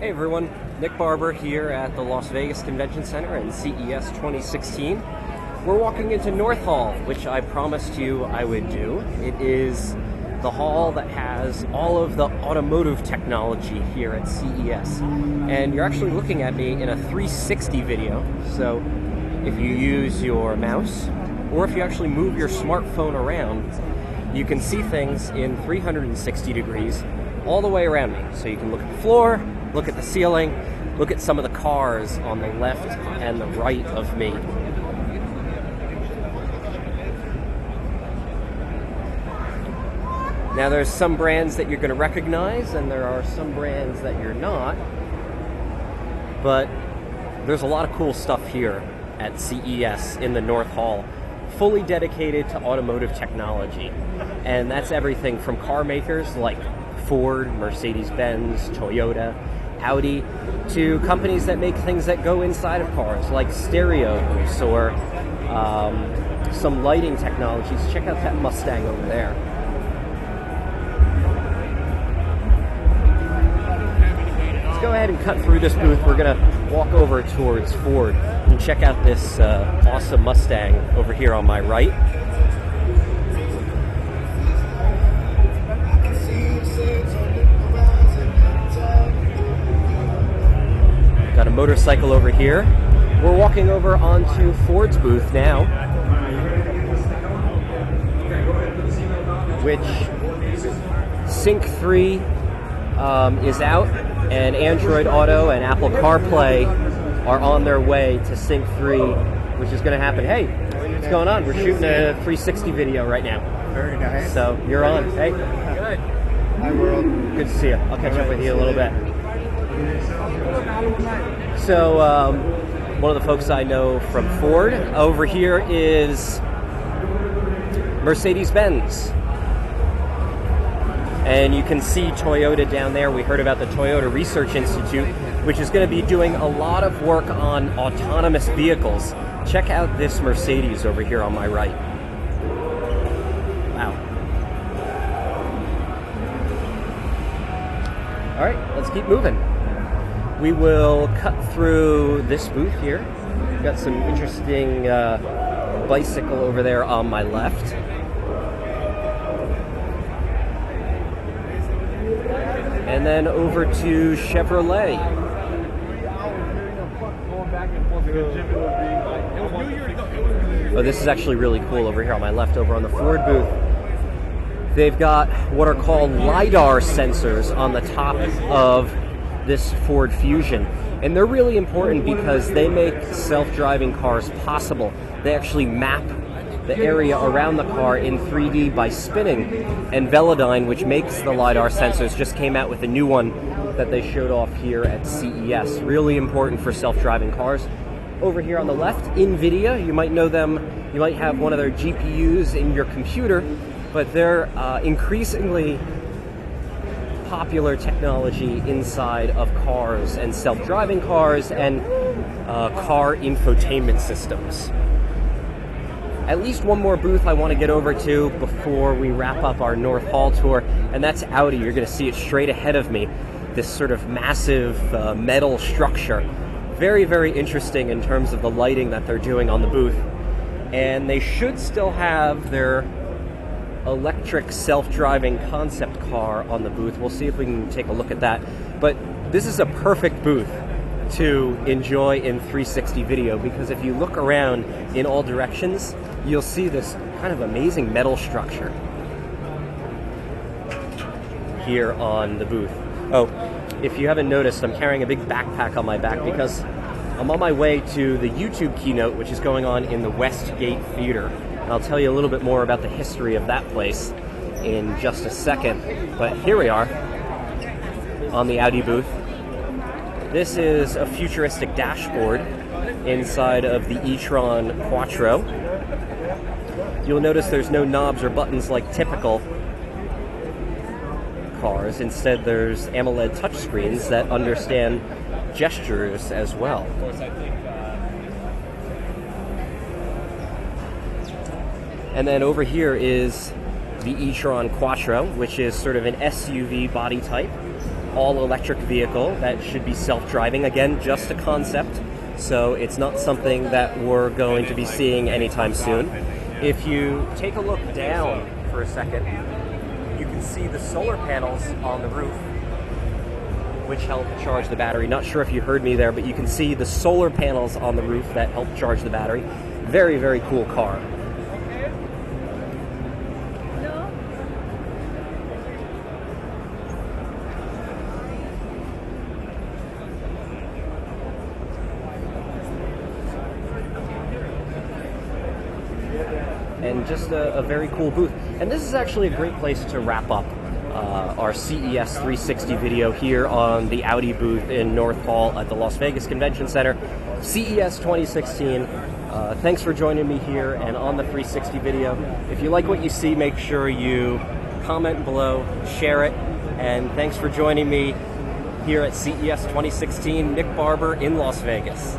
Hey everyone, Nick Barber here at the Las Vegas Convention Center in CES 2016. We're walking into North Hall, which I promised you I would do. It is the hall that has all of the automotive technology here at CES. And you're actually looking at me in a 360 video, so if you use your mouse, or if you actually move your smartphone around, you can see things in 360 degrees all the way around me. So you can look at the floor, look at the ceiling, look at some of the cars on the left and the right of me. Now there's some brands that you're going to recognize and there are some brands that you're not, but there's a lot of cool stuff here at CES in the North Hall, fully dedicated to automotive technology. And that's everything from car makers like Ford, Mercedes-Benz, Toyota, Audi, to companies that make things that go inside of cars, like stereos or some lighting technologies. Check out that Mustang over there. Let's go ahead and cut through this booth. We're going to walk over towards Ford and check out this awesome Mustang over here on my right. Got a motorcycle over here. We're walking over onto Ford's booth now, which Sync 3 is out, and Android Auto and Apple CarPlay are on their way to Sync 3, which is going to happen. Hey, what's going on? We're shooting a 360 video right now. Very nice. So you're on. Hey. Good. Hi, world. Good to see you. I'll catch up with you a little bit. So, one of the folks I know from Ford over here is Mercedes-Benz. And you can see Toyota down there. We heard about the Toyota Research Institute, which is going to be doing a lot of work on autonomous vehicles. Check out this Mercedes over here on my right. Wow. All right, let's keep moving. We will cut through this booth here. We've got some interesting bicycle over there on my left. And then over to Chevrolet. Oh, this is actually really cool over here on my left, over on the Ford booth. They've got what are called LiDAR sensors on the top of this Ford Fusion, and they're really important because they make self-driving cars possible. They actually map the area around the car in 3D by spinning, and Velodyne, which makes the LiDAR sensors, just came out with a new one that they showed off here at CES. Really important for self-driving cars. Over here on the left, NVIDIA, you might know them, you might have one of their GPUs in your computer, but they're increasingly popular technology inside of cars and self-driving cars and car infotainment systems. At least one more booth I want to get over to before we wrap up our North Hall tour, and that's Audi. You're going to see it straight ahead of me, this sort of massive metal structure. Very, very interesting in terms of the lighting that they're doing on the booth. And they should still have their electric self-driving concept car on the booth. We'll see if we can take a look at that. But this is a perfect booth to enjoy in 360 video, because if you look around in all directions, you'll see this kind of amazing metal structure here on the booth. Oh, if you haven't noticed, I'm carrying a big backpack on my back because I'm on my way to the YouTube keynote, which is going on in the Westgate Theater. And I'll tell you a little bit more about the history of that place in just a second. But here we are on the Audi booth. This is a futuristic dashboard inside of the e-tron Quattro. You'll notice there's no knobs or buttons like typical cars. Instead, there's AMOLED touchscreens that understand gestures as well. And then over here is the e-tron Quattro, which is sort of an SUV body type. all-electric vehicle that should be self-driving. Again, just a concept, so it's not something that we're going to be seeing anytime soon. If you take a look down for a second, you can see the solar panels on the roof, which help charge the battery. Not sure if you heard me there, but you can see the solar panels on the roof that help charge the battery. Very, very cool car. And just a very cool booth. And this is actually a great place to wrap up our CES 360 video here on the Audi booth in North Hall at the Las Vegas Convention Center. CES 2016. Thanks for joining me here and on the 360 video. If you like what you see, make sure you comment below, share it, and thanks for joining me here at CES 2016. Nick Barber in Las Vegas.